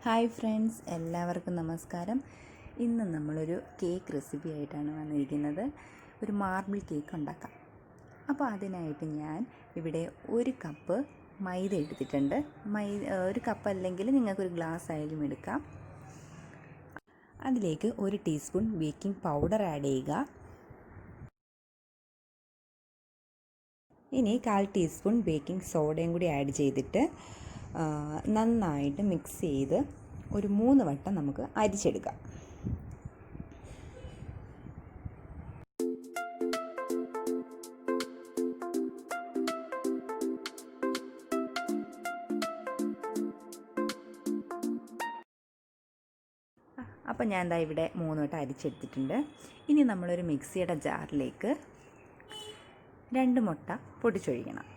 Hi friends, എല്ലാവർക്കും നമസ്കാരം. ഇന്ന് നമ്മളൊരു കേക്ക് റെസിപ്പി ആയിട്ടാണ് വന്നിരിക്കുന്നത്. ഒരു മാർബിൾ കേക്ക് ഉണ്ടാക്കാം. അപ്പോൾ അതിനായിട്ട് ഞാൻ ഇവിടെ 1 കപ്പ് മൈദ എടുത്തിട്ടുണ്ട്. ഒരു കപ്പ് അല്ലെങ്കിൽ നിങ്ങൾക്കൊരു ഗ്ലാസ് ആയാലും എടുക്കാം. അതിലേക്ക് 1 ടീസ്പൂൺ ബേക്കിംഗ് പൗഡർ ആഡ് ചെയ്യുക. ഇനി 1/4 ടീസ്പൂൺ ബേക്കിംഗ് സോഡയും കൂടി ആഡ് ചെയ്തിട്ട് നന്നായിട്ട് മിക്സ് ചെയ്ത് ഒരു 3 വട്ടം നമുക്ക് അരിച്ചെടുക്കാം. അപ്പം ഞാൻ ദാ ഇവിടെ 3 വട്ടം അരിച്ചെടുത്തിട്ടുണ്ട്. ഇനി നമ്മളൊരു മിക്സിയുടെ ജാറിലേക്ക് 2 മുട്ട പൊടിച്ചൊഴിക്കണം.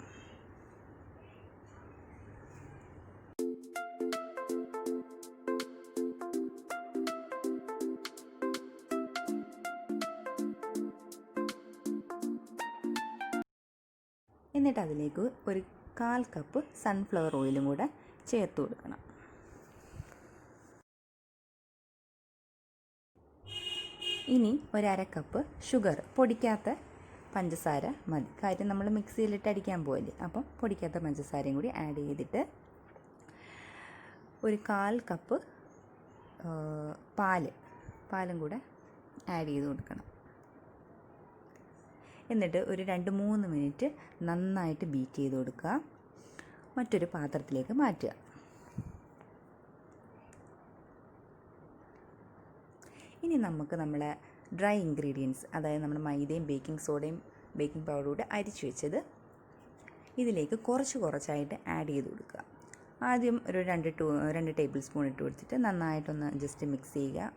എന്നിട്ട് അതിലേക്ക് ഒരു 1/4 കപ്പ് സൺഫ്ലവർ ഓയിലും കൂടെ ചേർത്ത് കൊടുക്കണം. ഇനി 1/2 കപ്പ് ഷുഗർ, പൊടിക്കാത്ത പഞ്ചസാര മതി. കാര്യം നമ്മൾ മിക്സിയിലിട്ട് അടിക്കാൻ പോകല്ലേ, അപ്പം പൊടിക്കാത്ത പഞ്ചസാരയും കൂടി ആഡ് ചെയ്തിട്ട് ഒരു 1/4 കപ്പ് പാലും കൂടെ ആഡ് ചെയ്ത് കൊടുക്കണം. എന്നിട്ട് ഒരു 2-3 മിനിറ്റ് നന്നായിട്ട് ബീറ്റ് ചെയ്ത് കൊടുക്കുക. മറ്റൊരു പാത്രത്തിലേക്ക് മാറ്റുക. ഇനി നമുക്ക് നമ്മളെ ഡ്രൈ ഇൻഗ്രീഡിയൻസ്, അതായത് നമ്മുടെ മൈദയും ബേക്കിംഗ് സോഡയും ബേക്കിംഗ് പൗഡറും കൂടെ അരിച്ചു വെച്ചത് ഇതിലേക്ക് കുറച്ചായിട്ട് ആഡ് ചെയ്ത് കൊടുക്കുക. ആദ്യം ഒരു 2 ടേബിൾ സ്പൂൺ ഇട്ട് കൊടുത്തിട്ട് നന്നായിട്ടൊന്ന് ജസ്റ്റ് മിക്സ് ചെയ്യുക.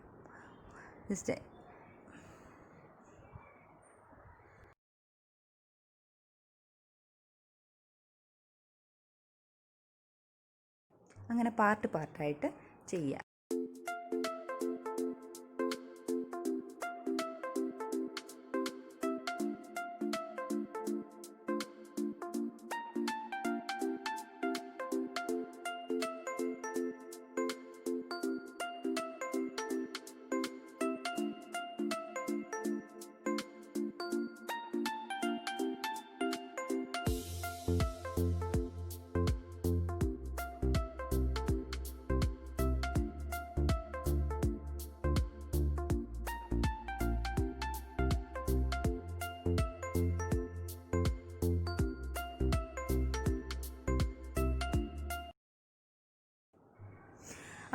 അങ്ങനെ പാർട്ടായിട്ട് ചെയ്യുക.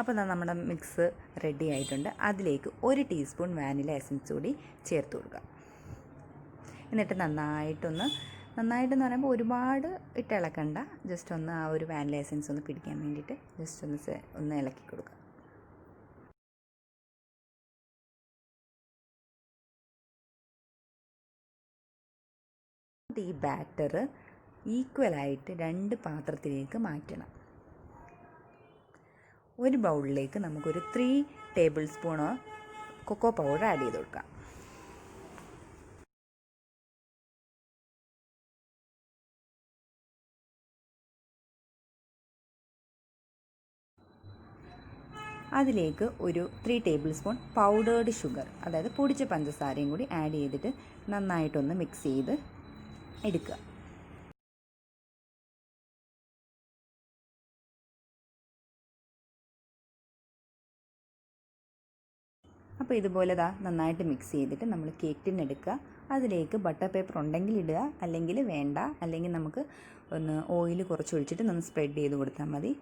അപ്പോൾ നമ്മുടെ മിക്സ് റെഡി ആയിട്ടുണ്ട്. അതിലേക്ക് 1 ടീസ്പൂൺ വാനില എസൻസ് കൂടി ചേർത്ത് കൊടുക്കുക. എന്നിട്ട് നന്നായിട്ടെന്ന് പറയുമ്പോൾ ഒരുപാട് ഇട്ട് ഇളക്കണ്ട, ജസ്റ്റ് ഒന്ന് ആ ഒരു വാനില എസൻസ് ഒന്ന് പിടിക്കാൻ വേണ്ടിയിട്ട് ജസ്റ്റ് ഒന്ന് ഇളക്കി കൊടുക്കുക. ഈ ബാറ്റർ ഈക്വലായിട്ട് 2 പാത്രത്തിലേക്ക് മാറ്റണം. ഒരു ബൗളിലേക്ക് നമുക്കൊരു 3 tablespoon cocoa powder add ചെയ്ത് കൊടുക്കാം. അതിലേക്ക് ഒരു 3 ടേബിൾ സ്പൂൺ പൗഡേർഡ് ഷുഗർ, അതായത് പൊടിച്ച പഞ്ചസാരയും കൂടി ആഡ് ചെയ്തിട്ട് നന്നായിട്ടൊന്ന് മിക്സ് ചെയ്ത് എടുക്കുക. അപ്പോൾ ഇതുപോലെ നന്നായിട്ട് മിക്സ് ചെയ്തിട്ട് നമ്മൾ കേക്ക് ടിൻ എടുക്കുക. അതിലേക്ക് ബട്ടർ പേപ്പർ ഉണ്ടെങ്കിൽ ഇടുക, അല്ലെങ്കിൽ വേണ്ട, അല്ലെങ്കിൽ നമുക്ക് ഒന്ന് ഓയിൽ കുറച്ച് ഒഴിച്ചിട്ട് ഒന്ന് സ്പ്രെഡ് ചെയ്ത് കൊടുത്താൽ മതി.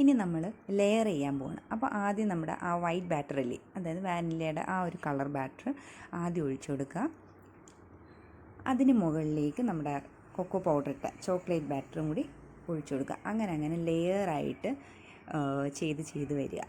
ഇനി നമ്മൾ ലെയർ ചെയ്യാൻ പോകണം. അപ്പോൾ ആദ്യം നമ്മുടെ ആ വൈറ്റ് ബാറ്ററില്ലേ, അതായത് വാനിലയുടെ ആ ഒരു കളർ ബാറ്റർ ആദ്യം ഒഴിച്ചു കൊടുക്കുക. അതിന് മുകളിലേക്ക് നമ്മുടെ കൊക്കോ പൗഡർ ഇട്ട ചോക്ലേറ്റ് ബാറ്ററും കൂടി ഒഴിച്ചു കൊടുക്കുക. അങ്ങനെ ലെയറായിട്ട് ചെയ്ത് വരിക.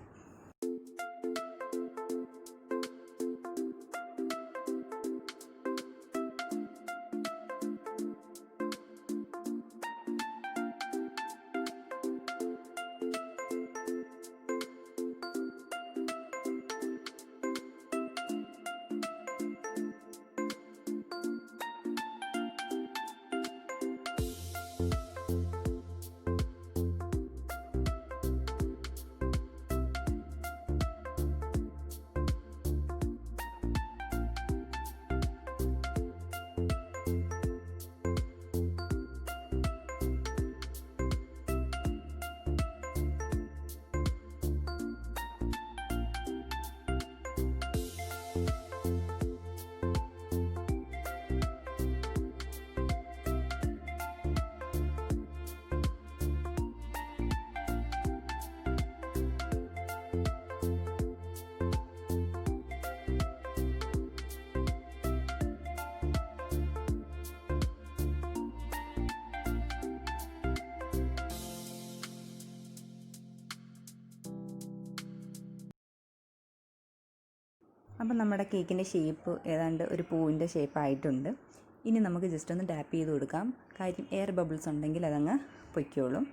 അപ്പം നമ്മുടെ കേക്കിൻ്റെ ഷേപ്പ് ഏതാണ്ട് ഒരു പൂവിൻ്റെ ഷേപ്പായിട്ടുണ്ട്. ഇനി നമുക്ക് ജസ്റ്റ് ഒന്ന് ടാപ്പ് ചെയ്ത് കൊടുക്കാം. കാര്യം എയർ ബബിൾസ് ഉണ്ടെങ്കിൽ അതങ്ങ് പൊയ്ക്കോളും.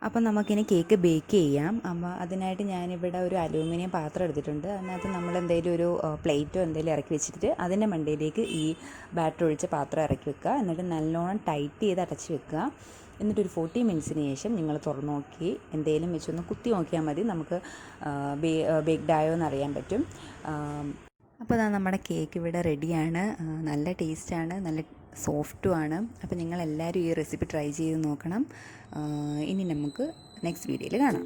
അപ്പം നമുക്കിനി കേക്ക് ബേക്ക് ചെയ്യാം. അപ്പോൾ അതിനായിട്ട് ഞാനിവിടെ ഒരു അലൂമിനിയം പാത്രം എടുത്തിട്ടുണ്ട്. അതിനകത്ത് നമ്മൾ എന്തെങ്കിലും ഒരു പ്ലേറ്റോ എന്തെങ്കിലും ഇറക്കി വെച്ചിട്ട് അതിൻ്റെ മണ്ടയിലേക്ക് ഈ ബാറ്റർ ഒഴിച്ച പാത്രം ഇറക്കി വെക്കുക. എന്നിട്ട് നല്ലോണം ടൈറ്റ് ചെയ്ത് അടച്ച് വെക്കുക. എന്നിട്ടൊരു 40 മിനിറ്റ്സിന് ശേഷം നിങ്ങൾ തുറന്ന് നോക്കി എന്തെങ്കിലും വെച്ചൊന്ന് കുത്തി നോക്കിയാൽ മതി. നമുക്ക് ബേക്ക്ഡ് ആയോ എന്ന് അറിയാൻ പറ്റും. അപ്പോൾ അതാ നമ്മുടെ കേക്ക് ഇവിടെ റെഡിയാണ്. നല്ല ടേസ്റ്റാണ്, നല്ല സോഫ്റ്റുമാണ്. അപ്പോൾ നിങ്ങളെല്ലാവരും ഈ റെസിപ്പി ട്രൈ ചെയ്ത് നോക്കണം. ഇനി നമുക്ക് നെക്സ്റ്റ് വീഡിയോയിൽ കാണാം.